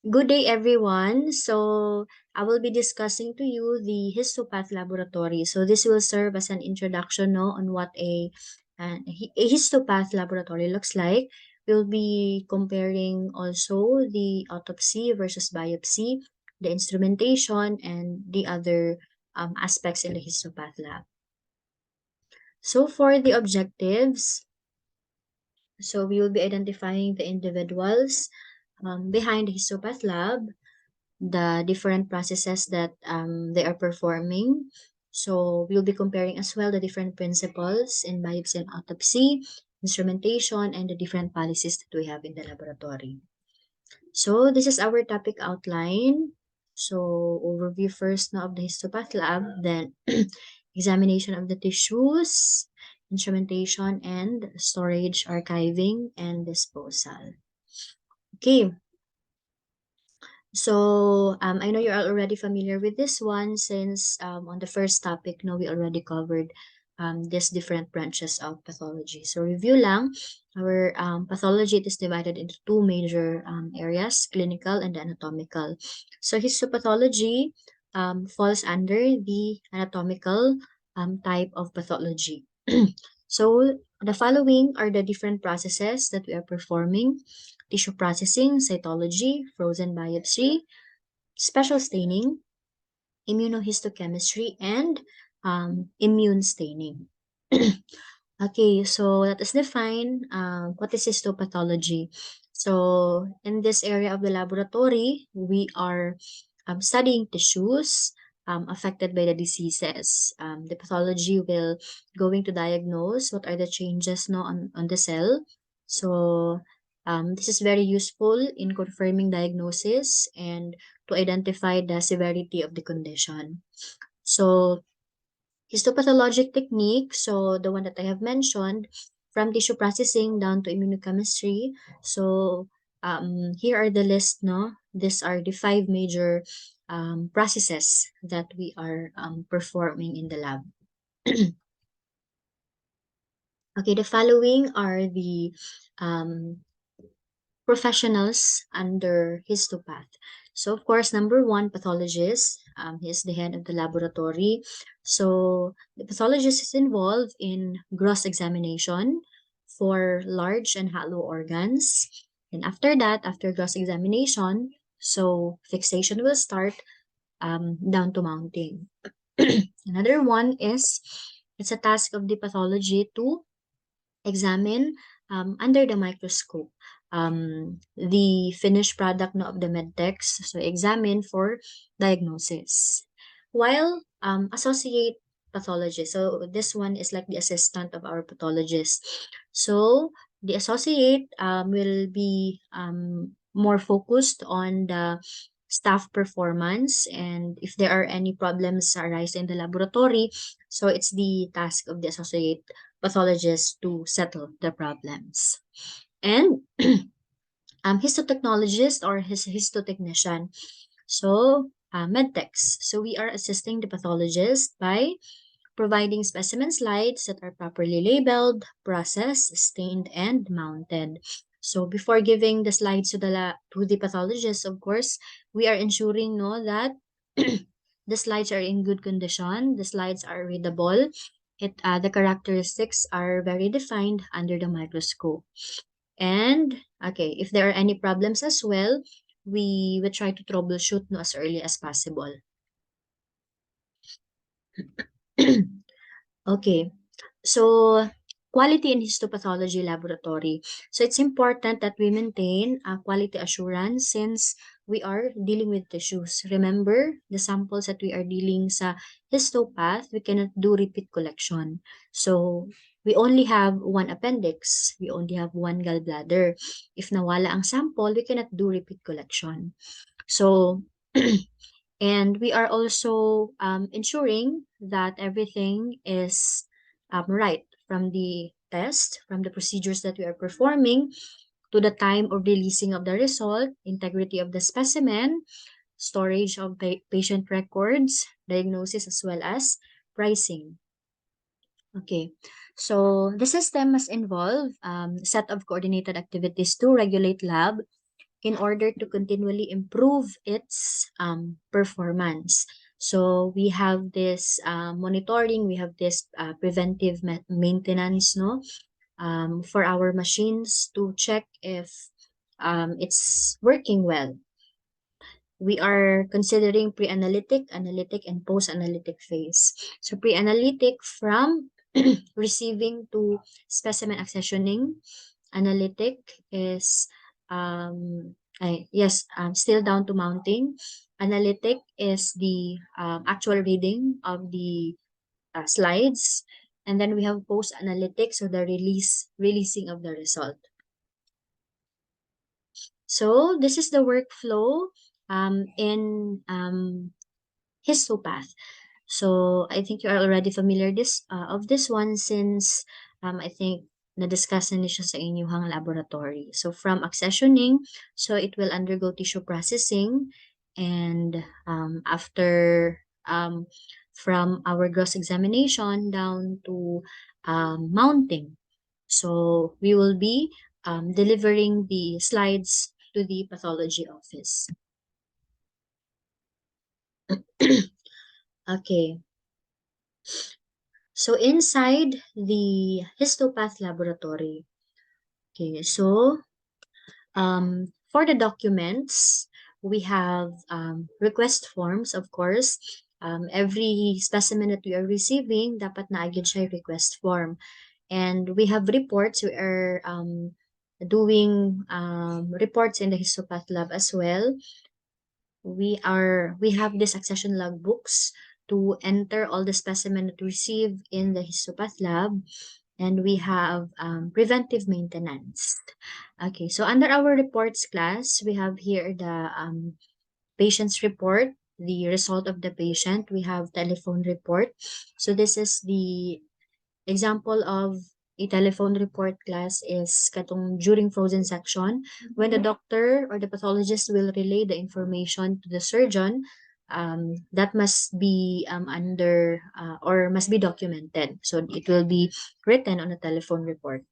Good day, everyone. So, I will be discussing to you the histopath laboratory. So, this will serve as an introduction on what a histopath laboratory looks like. We'll be comparing also the autopsy versus biopsy, the instrumentation, and the other aspects in the histopath lab. So, for the objectives, we will be identifying the individuals behind the histopath lab, the different processes that they are performing. So we'll be comparing as well the different principles in biopsy and autopsy, instrumentation, and the different policies that we have in the laboratory. So this is our topic outline. So overview first now of the histopath lab, then examination of the tissues, instrumentation, and storage, archiving, and disposal. Okay, so I know you're already familiar with this one since on the first topic, no, we already covered these different branches of pathology. So review lang, our pathology it is divided into two major areas, clinical and anatomical. So histopathology falls under the anatomical type of pathology. So the following are the different processes that we are performing: tissue processing, cytology, frozen biopsy, special staining, immunohistochemistry, and immune staining. Okay, so let us define what is histopathology. So in this area of the laboratory, we are studying tissues affected by the diseases. The pathology will going to diagnose what are the changes on the cell. So this is very useful in confirming diagnosis and to identify the severity of the condition. So histopathologic technique, so the one that I have mentioned, from tissue processing down to immunochemistry. So here are the list, no? These are the 5 major processes that we are performing in the lab. Okay, the following are the um, professionals under histopath. So, of course, number one, pathologist. He is the head of the laboratory. So, the pathologist is involved in gross examination for large and hollow organs. And after that, after gross examination, so fixation will start down to mounting. Another one is it's a task of the pathology to examine under the microscope the finished product of the medtex, so examine for diagnosis. While associate pathologist, so this one is like the assistant of our pathologist. So the associate will be more focused on the staff performance, and if there are any problems arise in the laboratory, so it's the task of the associate pathologist to settle the problems. And histotechnologist or histotechnician. So, medtechs. So, we are assisting the pathologist by providing specimen slides that are properly labeled, processed, stained, and mounted. So, before giving the slides to the pathologist, of course, we are ensuring that the slides are in good condition, the slides are readable, the characteristics are very defined under the microscope. And okay, if there are any problems as well, we will try to troubleshoot as early as possible. Okay, so quality in histopathology laboratory. So it's important that we maintain quality assurance since we are dealing with tissues. Remember, the samples that we are dealing sa histopath, we cannot do repeat collection. So we only have one appendix, we only have one gallbladder. If nawala ang sample, we cannot do repeat collection. So and we are also ensuring that everything is right from the test, from the procedures that we are performing to the time of releasing of the result, integrity of the specimen, storage of patient records, diagnosis, as well as pricing. Okay, So the system must involve a set of coordinated activities to regulate lab in order to continually improve its performance. So we have this monitoring, we have this preventive maintenance, no, for our machines to check if it's working well. We are considering pre-analytic, analytic, and post-analytic phase. So pre-analytic from receiving to specimen accessioning. Analytic is still down to mounting. Analytic is the actual reading of the slides. And then we have post-analytic, so the releasing of the result. So this is the workflow in histopath. So I think you are already familiar of this one since I think na-discuss na siya sa inyong laboratory. So from accessioning, so it will undergo tissue processing, and after from our gross examination down to mounting. So we will be delivering the slides to the pathology office. Okay. So inside the histopath laboratory, okay, so for the documents, we have request forms, of course. Every specimen that we are receiving, dapat naagid siya yung request form. And we have reports. We are doing reports in the histopath lab as well. We have this accession log books to enter all the specimen that we receive in the histopath lab, and we have preventive maintenance. Okay, so under our reports class, we have here the patient's report, the result of the patient. We have telephone report. So this is the example of a telephone report class is katong during frozen section, when the doctor or the pathologist will relay the information to the surgeon, that must be under or must be documented. So it will be written on a telephone report.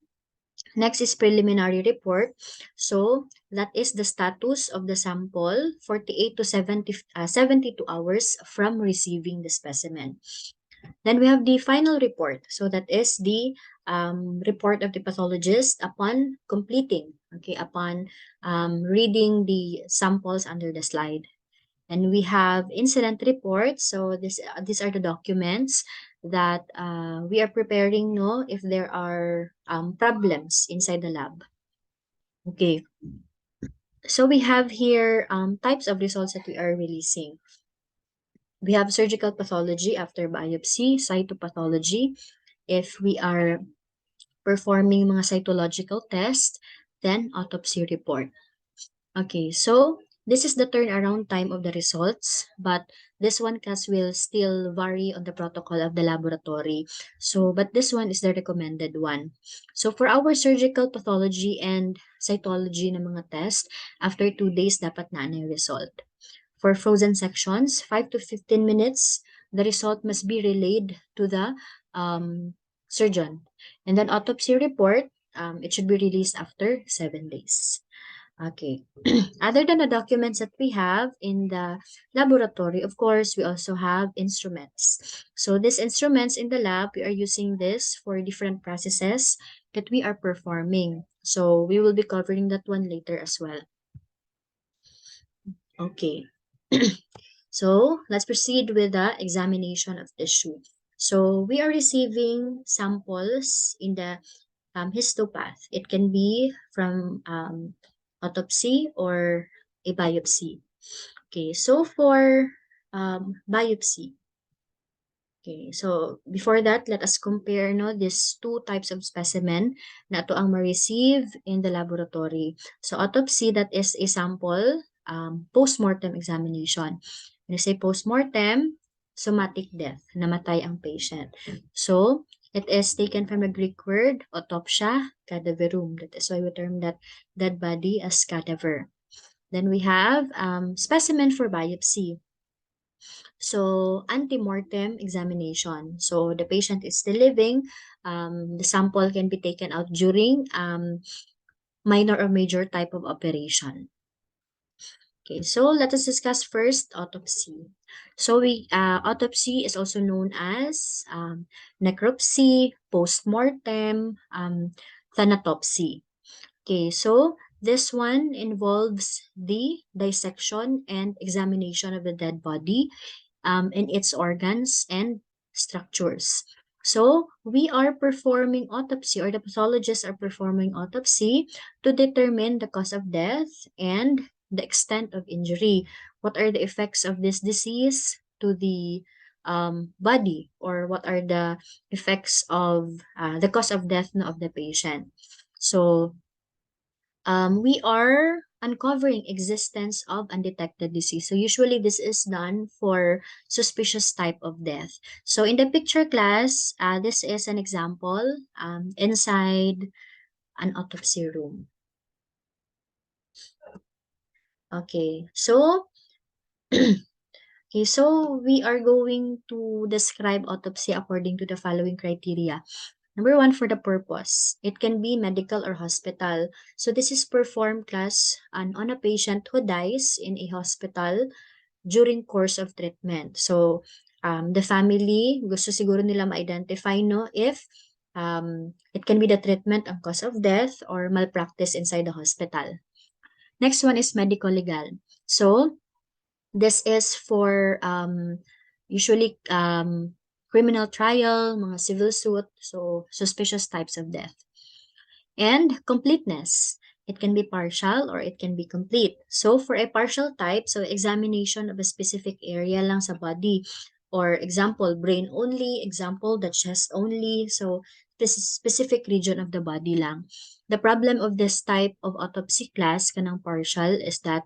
Next is preliminary report. So that is the status of the sample 48 to 72 hours from receiving the specimen. Then we have the final report. So that is the report of the pathologist upon completing, okay, upon reading the samples under the slide. And we have incident reports. So these are the documents that we are preparing, no, if there are problems inside the lab. Okay. So we have here types of results that we are releasing. We have surgical pathology after biopsy, cytopathology, if we are performing mga cytological tests, then autopsy report. Okay, so this is the turnaround time of the results, but this one class will still vary on the protocol of the laboratory. So, but this one is the recommended one. So for our surgical pathology and cytology na mga test, after 2 days dapat na yung result. For frozen sections, 5 to 15 minutes, the result must be relayed to the surgeon. And then autopsy report, it should be released after 7 days. Okay. Other than the documents that we have in the laboratory, of course, we also have instruments. So these instruments in the lab, we are using this for different processes that we are performing. So we will be covering that one later as well. Okay. So let's proceed with the examination of tissue. So we are receiving samples in the histopath. It can be from autopsy or a biopsy. Okay, so for biopsy. Okay, so before that, let us compare these two types of specimen na to ang ma-receive in the laboratory. So autopsy, that is a sample post-mortem examination. When you say post-mortem, somatic death, namatay ang patient. So it is taken from the Greek word autopsia, cadaverum. That is why we term that dead body as cadaver. Then we have specimen for biopsy. So, ante-mortem examination. So, the patient is still living. The sample can be taken out during minor or major type of operation. Okay, so let us discuss first autopsy. So, autopsy is also known as necropsy, post-mortem, thanatopsy. Okay, so this one involves the dissection and examination of the dead body in its organs and structures. So we are performing autopsy, or the pathologists are performing autopsy to determine the cause of death and the extent of injury. What are the effects of this disease to the body, or what are the effects of the cause of death of the patient? So we are uncovering existence of undetected disease. So usually this is done for suspicious type of death. So in the picture class, this is an example inside an autopsy room. Okay, so okay, so we are going to describe autopsy according to the following criteria. Number one, for the purpose. It can be medical or hospital. So this is performed class on a patient who dies in a hospital during course of treatment. So the family, gusto siguro nila ma-identify no if it can be the treatment ang cause of death or malpractice inside the hospital. Next one is medical legal. So this is for usually criminal trial, mga civil suit, so suspicious types of death. And completeness. It can be partial or it can be complete. So for a partial type, so examination of a specific area lang sa body. Or example, brain only. Example, the chest only. So this is specific region of the body lang. The problem of this type of autopsy class, kanang partial, is that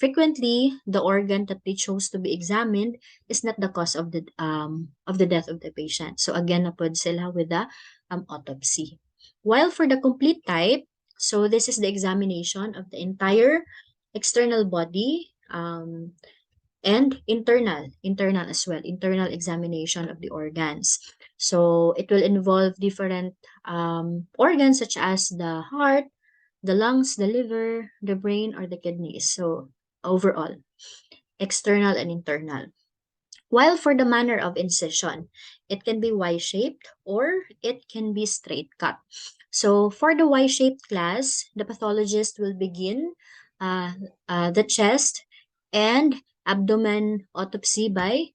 frequently the organ that they chose to be examined is not the cause of the death of the patient. So again, napod sila with the autopsy. While for the complete type, so this is the examination of the entire external body and internal as well, internal examination of the organs. So it will involve different organs such as the heart, the lungs, the liver, the brain, or the kidneys. So overall, external and internal. While for the manner of incision, it can be Y-shaped or it can be straight cut. So for the Y-shaped class, the pathologist will begin the chest and abdomen autopsy by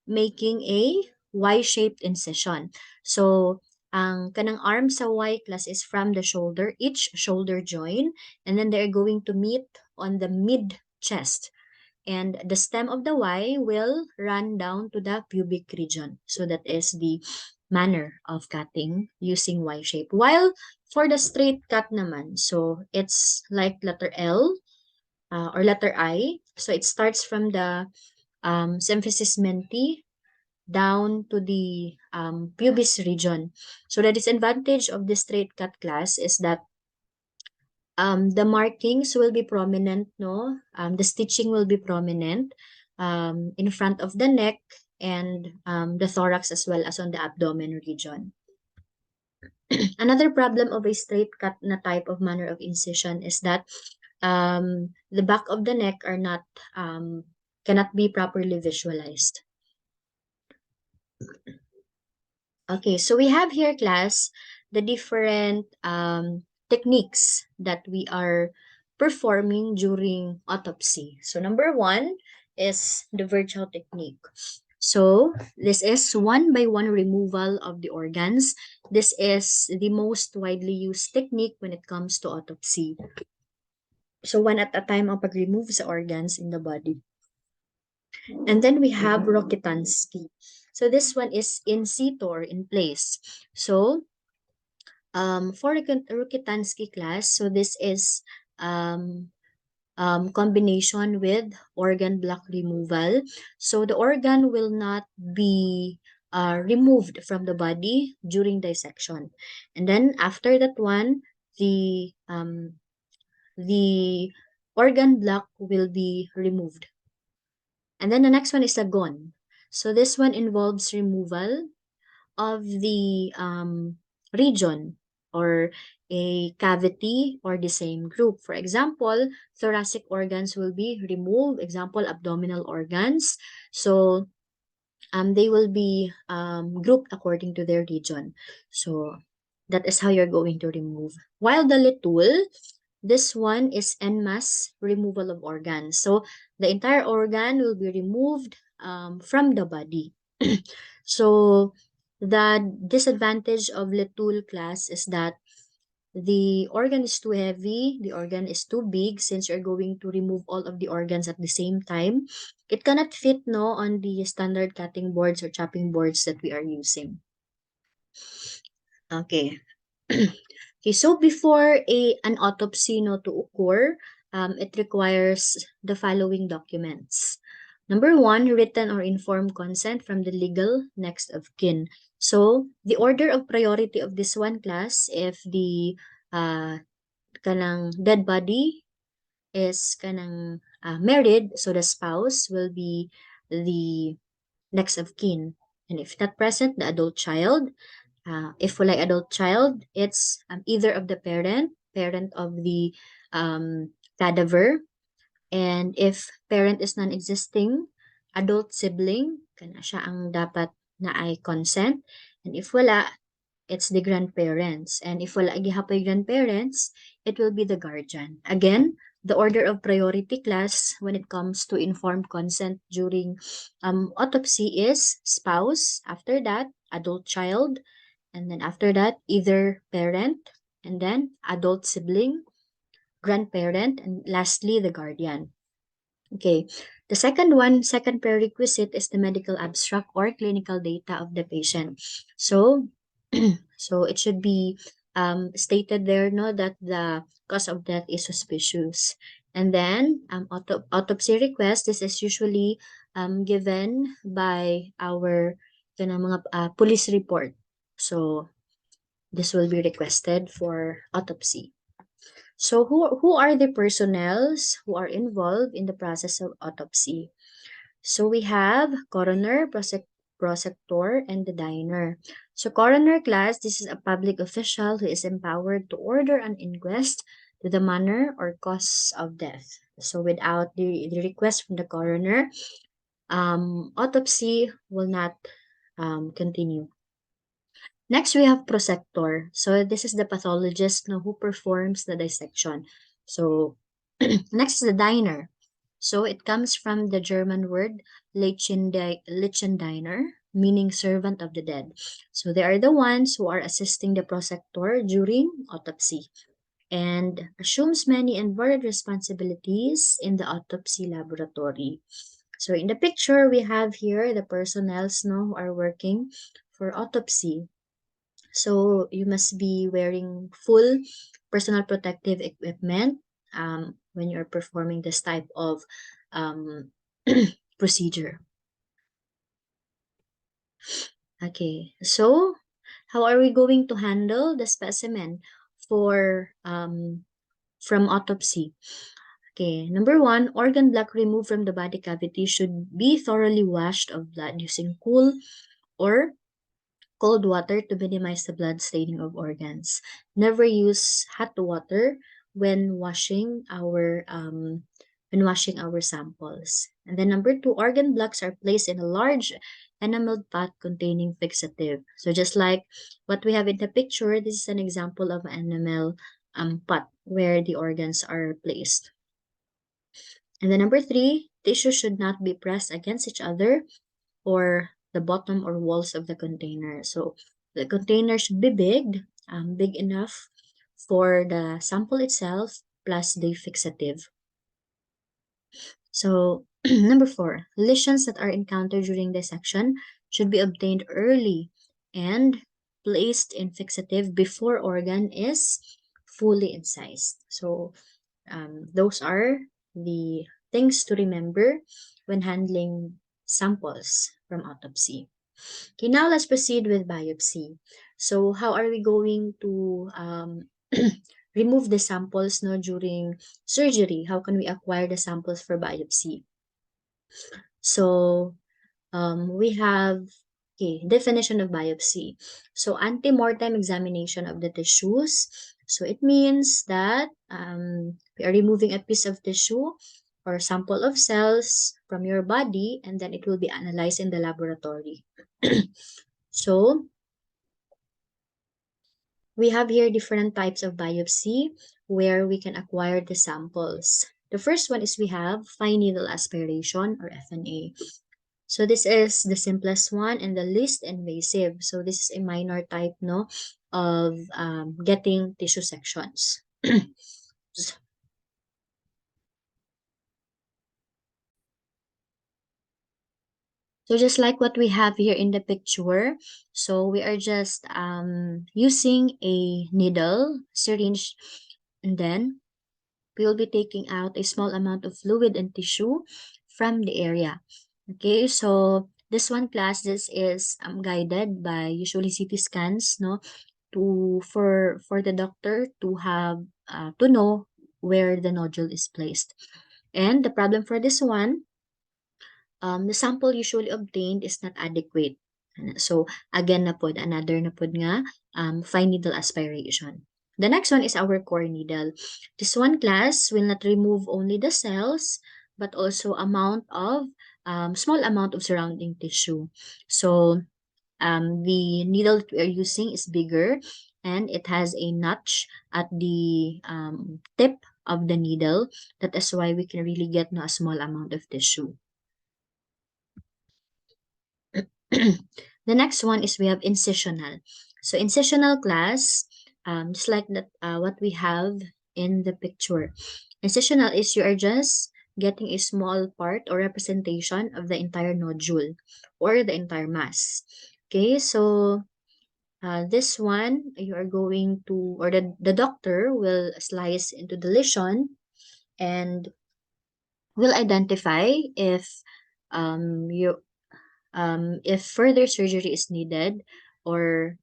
making a Y-shaped incision. So ang kanang arm sa Y class is from the shoulder, each shoulder joint, and then they're going to meet on the mid chest. And the stem of the Y will run down to the pubic region. So that is the manner of cutting using Y shape. While for the straight cut naman, so it's like letter L or letter I. So it starts from the symphysis menti down to the pubis region. So the disadvantage of the straight cut class is that the markings will be prominent, no? The stitching will be prominent in front of the neck and the thorax as well as on the abdomen region. Another problem of a straight cut na type of manner of incision is that the back of the neck are not cannot be properly visualized. Okay, so we have here, class, the different techniques that we are performing during autopsy. So number one is the Virchow technique. So this is one by one removal of the organs. This is the most widely used technique when it comes to autopsy. So one at a time ang pag-remove sa organs in the body. And then we have Rokitansky. So this one is in situ or in place. So for Rokitansky class, so this is combination with organ block removal. So the organ will not be removed from the body during dissection. And then after that one, the organ block will be removed. And then the next one is a gon. So this one involves removal of the region or a cavity or the same group. For example, thoracic organs will be removed. Example, abdominal organs. So they will be grouped according to their region. So that is how you're going to remove. While the litul, this one is en masse removal of organs. So the entire organ will be removed from the body. So the disadvantage of litul class is that the organ is too heavy, the organ is too big since you're going to remove all of the organs at the same time. It cannot fit no on the standard cutting boards or chopping boards that we are using. Okay. Okay, so before an autopsy no to occur, it requires the following documents. Number one, written or informed consent from the legal next of kin. So the order of priority of this one class, if the kanang dead body is kanang married, so the spouse will be the next of kin. And if not present, the adult child. If wala adult child, it's either of the parent of the cadaver. And if parent is non-existing, adult sibling, kana siya ang dapat na ay consent. And if wala, it's the grandparents. And if wala gihapoy grandparents, it will be the guardian. Again, the order of priority class when it comes to informed consent during autopsy is spouse, after that, adult child, and then after that, either parent, and then adult sibling, grandparent, and lastly, the guardian. Okay. The second prerequisite is the medical abstract or clinical data of the patient. So, so it should be stated there, no, that the cause of death is suspicious. And then autopsy request, this is usually given by our mga police report. So this will be requested for autopsy. So who are the personnels who are involved in the process of autopsy? So we have coroner, prosecutor, and the diner. So coroner class, this is a public official who is empowered to order an inquest to the manner or cause of death. So without the request from the coroner, autopsy will not continue. Next, we have prosector. So this is the pathologist who performs the dissection. So next is the diner. So it comes from the German word Leichendiener, meaning servant of the dead. So they are the ones who are assisting the prosector during autopsy and assumes many and varied responsibilities in the autopsy laboratory. So in the picture, we have here the personnel who are working for autopsy. So you must be wearing full personal protective equipment when you're performing this type of um, procedure. Okay, so how are we going to handle the specimen for from autopsy? Okay, number one, organ block removed from the body cavity should be thoroughly washed of blood using cool or cold water to minimize the blood staining of organs. Never use hot water when washing our samples. And then number two, organ blocks are placed in a large enameled pot containing fixative. So just like what we have in the picture, this is an example of an enamel pot where the organs are placed. And then number three, tissue should not be pressed against each other or the bottom or walls of the container. So the container should be big enough for the sample itself plus the fixative. So number four, lesions that are encountered during dissection should be obtained early and placed in fixative before organ is fully incised. So those are the things to remember when handling samples from autopsy. Okay, now let's proceed with biopsy. So how are we going to remove the samples during surgery? How can we acquire the samples for biopsy? So we have, okay, definition of biopsy. So ante-mortem examination of the tissues. So it means that we are removing a piece of tissue or sample of cells from your body, and then it will be analyzed in the laboratory. So we have here different types of biopsy where we can acquire the samples. The first one is we have fine needle aspiration or FNA. So this is the simplest one and the least invasive. So this is a minor type, no, of getting tissue sections. So just like what we have here in the picture, so we are just using a needle, syringe, and then we will be taking out a small amount of fluid and tissue from the area. Okay, so this one class, this is guided by usually CT scans, no, to for the doctor to have to know where the nodule is placed. And the problem for this one, the sample usually obtained is not adequate. So again na pod, another na pod nga fine needle aspiration. The next one is our core needle. This one class will not remove only the cells, but also small amount of surrounding tissue. So the needle that we are using is bigger and it has a notch at the tip of the needle. That is why we can really get no, a small amount of tissue. The next one is we have incisional. So incisional class, just like that, what we have in the picture. Incisional is you are just getting a small part or representation of the entire nodule or the entire mass. Okay, so this one you are going to, or the doctor will slice into the lesion and will identify you if further surgery is needed or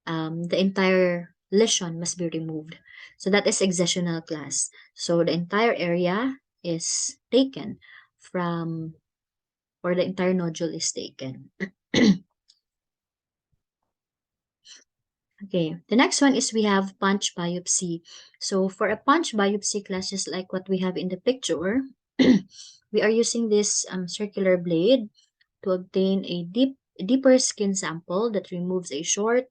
the entire lesion must be removed. So that is excisional class. So the entire area is taken from, or the entire nodule is taken. Okay, the next one is we have punch biopsy. So for a punch biopsy class, just like what we have in the picture, we are using this circular blade to obtain a deeper skin sample that removes a short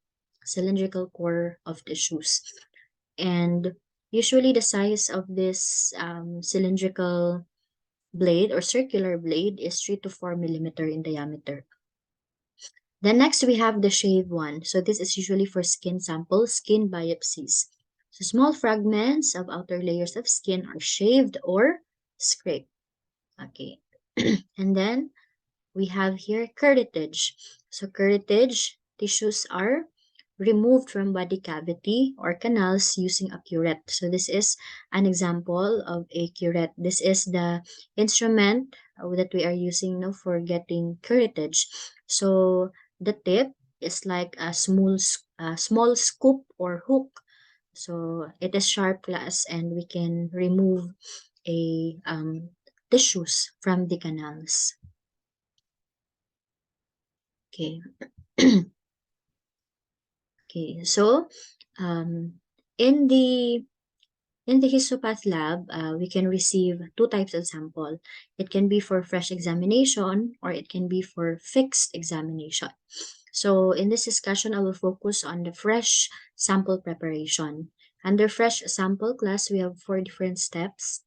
cylindrical core of tissues. And usually the size of this cylindrical blade or circular blade is 3 to 4 millimeter in diameter. Then next we have the shave one. So this is usually for skin samples, skin biopsies. So small fragments of outer layers of skin are shaved or scraped. Okay. And then we have here curettage. So curettage tissues are removed from body cavity or canals using a curette. So this is an example of a curette. This is the instrument that we are using now for getting curettage. So the tip is like a small scoop or hook. So it is sharp glass and we can remove a tissues from the canals. Okay. Okay, so um, in the in the histopath lab, we can receive two types of sample. It can be for fresh examination or it can be for fixed examination. So in this discussion, I will focus on the fresh sample preparation. Under fresh sample class, we have 4 different steps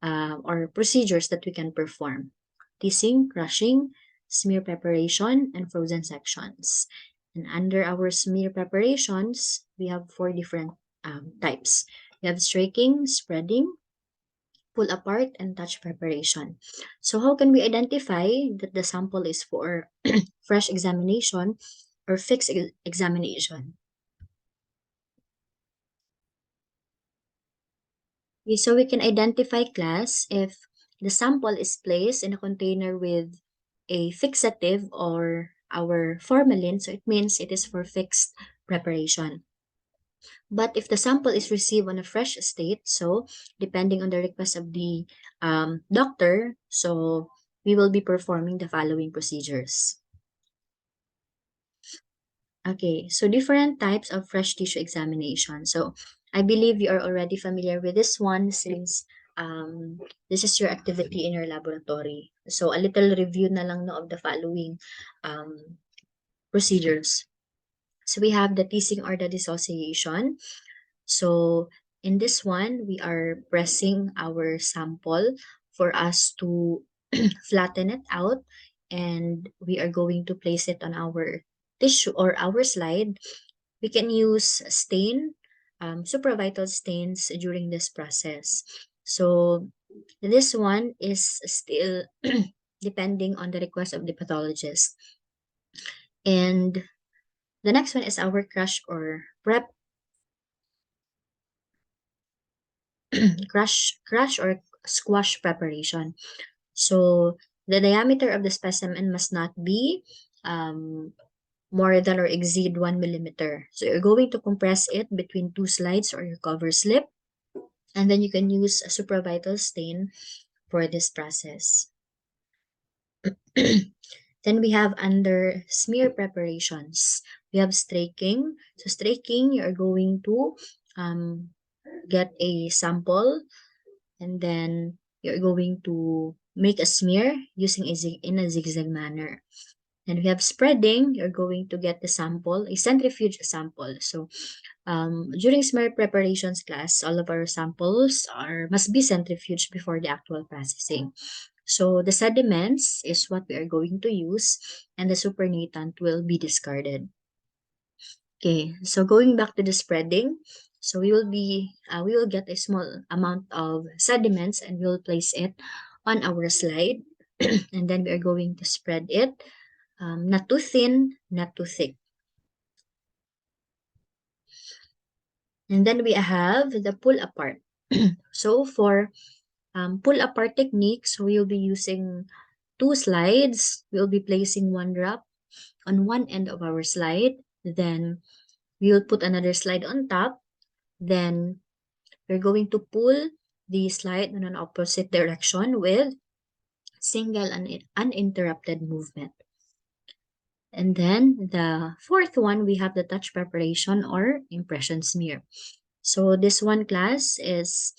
or procedures that we can perform: teasing, crushing, smear preparation, and frozen sections. And under our smear preparations, we have 4 different types. We have streaking, spreading, pull apart, and touch preparation. So how can we identify that the sample is for fresh examination or fixed examination? Okay, so we can identify class if the sample is placed in a container with a fixative or our formalin, so it means it is for fixed preparation. But if the sample is received on a fresh state, so depending on the request of the doctor, so we will be performing the following procedures. Okay, so different types of fresh tissue examination. So I believe you are already familiar with this one since this is your activity in your laboratory. So a little review na lang no of the following procedures. So we have the teasing or the dissociation. So in this one, we are pressing our sample for us to flatten it out, and we are going to place it on our tissue or our slide. We can use stain, supravital stains during this process. So this one is still depending on the request of the pathologist. And the next one is our crush or prep crush or squash preparation. So the diameter of the specimen must not be more than or exceed 1 millimeter. So you're going to compress it between two slides or your cover slip, and then you can use a supravital stain for this process. Then we have under smear preparations, we have straking. So straking, you're going to get a sample, and then you're going to make a smear using in a zigzag manner. And we have spreading, you're going to get the sample, a centrifuge sample. So during smear preparations class, all of our samples must be centrifuged before the actual processing. So the sediments is what we are going to use, and the supernatant will be discarded. Okay, so going back to the spreading, so we will get a small amount of sediments and we'll place it on our slide, and then we are going to spread it, not too thin, not too thick. And then we have the pull apart. So for pull apart techniques, we'll be using two slides. We'll be placing one drop on one end of our slide. Then we'll put another slide on top. Then we're going to pull the slide in an opposite direction with single and uninterrupted movement. And then the fourth one, we have the touch preparation or impression smear. So this one class is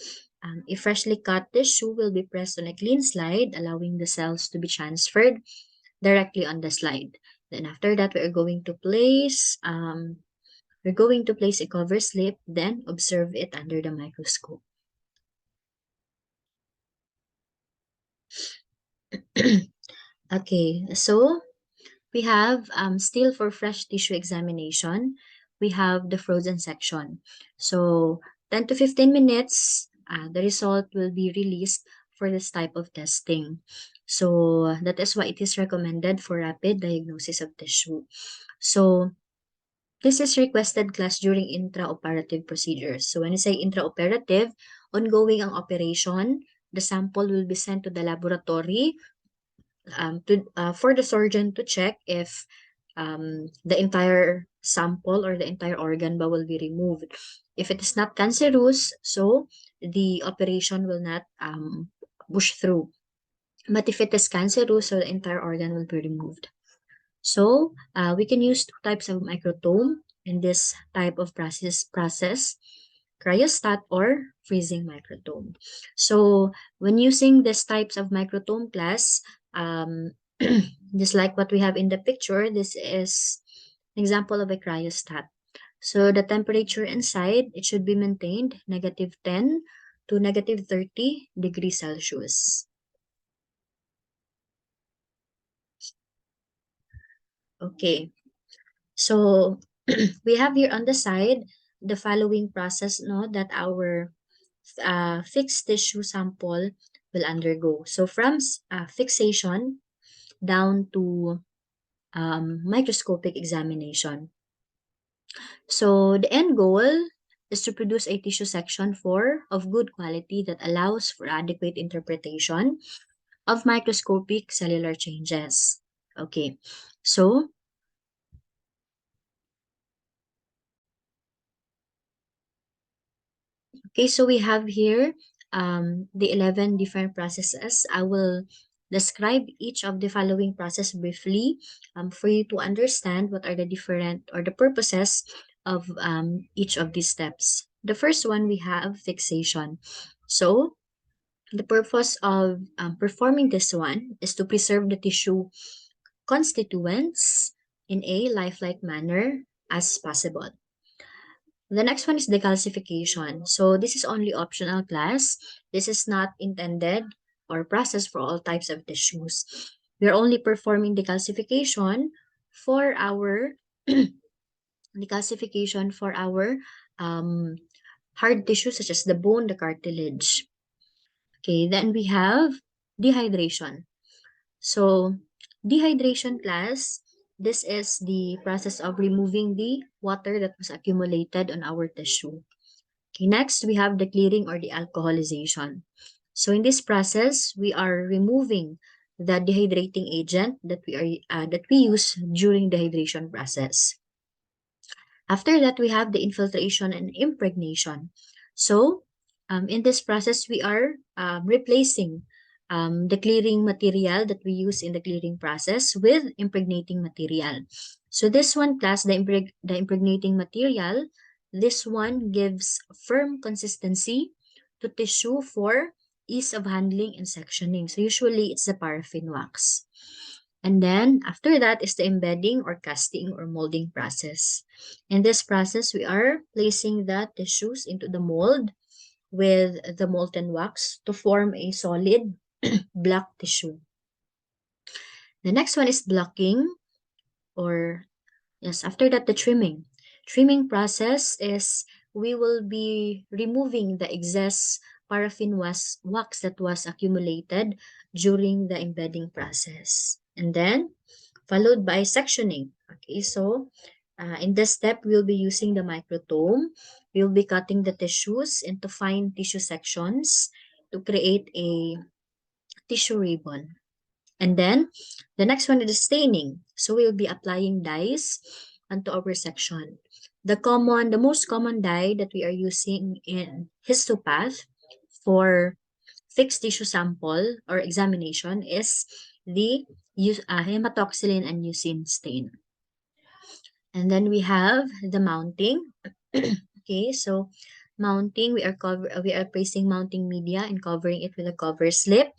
a freshly cut tissue will be pressed on a clean slide, allowing the cells to be transferred directly on the slide. Then after that, we're going to place a cover slip, then observe it under the microscope. Okay, so we have still for fresh tissue examination, we have the frozen section. So 10 to 15 minutes, the result will be released for this type of testing. So that is why it is recommended for rapid diagnosis of tissue. So this is requested class during intraoperative procedures. So when you say intraoperative, ongoing ang operation, the sample will be sent to the laboratory for the surgeon to check if the entire sample or the entire organ ba will be removed. If it is not cancerous, so the operation will not push through. But if it is cancerous, so the entire organ will be removed. So we can use two types of microtome in this type of process, cryostat or freezing microtome. So when using these types of microtome class, just like what we have in the picture, this is an example of a cryostat. So the temperature inside, it should be maintained -10 to -30 degrees Celsius. Okay. So we have here on the side the following process no that our fixed tissue sample will undergo. So from fixation down to microscopic examination. So the end goal is to produce a tissue section of good quality that allows for adequate interpretation of microscopic cellular changes. Okay, so we have here the 11 different processes. I will describe each of the following process briefly for you to understand what are the different or the purposes of each of these steps. The first one, we have fixation. So the purpose of performing this one is to preserve the tissue constituents in a lifelike manner as possible. The next one is decalcification. So this is only optional class. This is not intended or processed for all types of tissues. We are only performing decalcification for our decalcification for our um, hard tissue such as the bone, the cartilage. Okay, then we have dehydration. So dehydration class, this is the process of removing the water that was accumulated on our tissue. Okay, next we have the clearing or the alcoholization. So in this process, we are removing the dehydrating agent that we use during the hydration process. After that, we have the infiltration and impregnation. So, in this process, we are replacing the clearing material that we use in the clearing process with impregnating material. So this one plus the impregnating material, this one gives firm consistency to tissue for ease of handling and sectioning. So usually it's the paraffin wax. And then after that is the embedding or casting or molding process. In this process, we are placing the tissues into the mold with the molten wax to form a solid black tissue. The next one is blocking, or yes, after that, the trimming. Trimming process is we will be removing the excess paraffin wax that was accumulated during the embedding process. And then followed by sectioning. Okay, so in this step, we'll be using the microtome. We'll be cutting the tissues into fine tissue sections to create a tissue ribbon. And then the next one is staining. So we'll be applying dyes onto our section. The most common dye that we are using in histopath for fixed tissue sample or examination is the hematoxylin and leucine stain. And then we have the mounting. Okay, so mounting, we are placing mounting media and covering it with a cover slip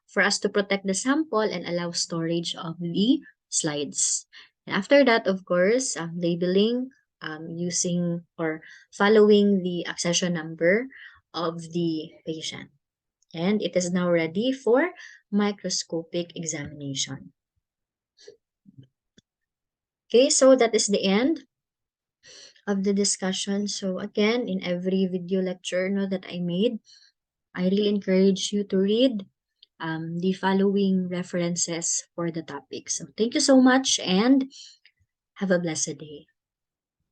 for us to protect the sample and allow storage of the slides. And after that, of course, labeling using or following the accession number of the patient. And it is now ready for microscopic examination. Okay, so that is the end of the discussion. So again, in every video lecture that I made, I really encourage you to read the following references for the topic. So thank you so much and have a blessed day.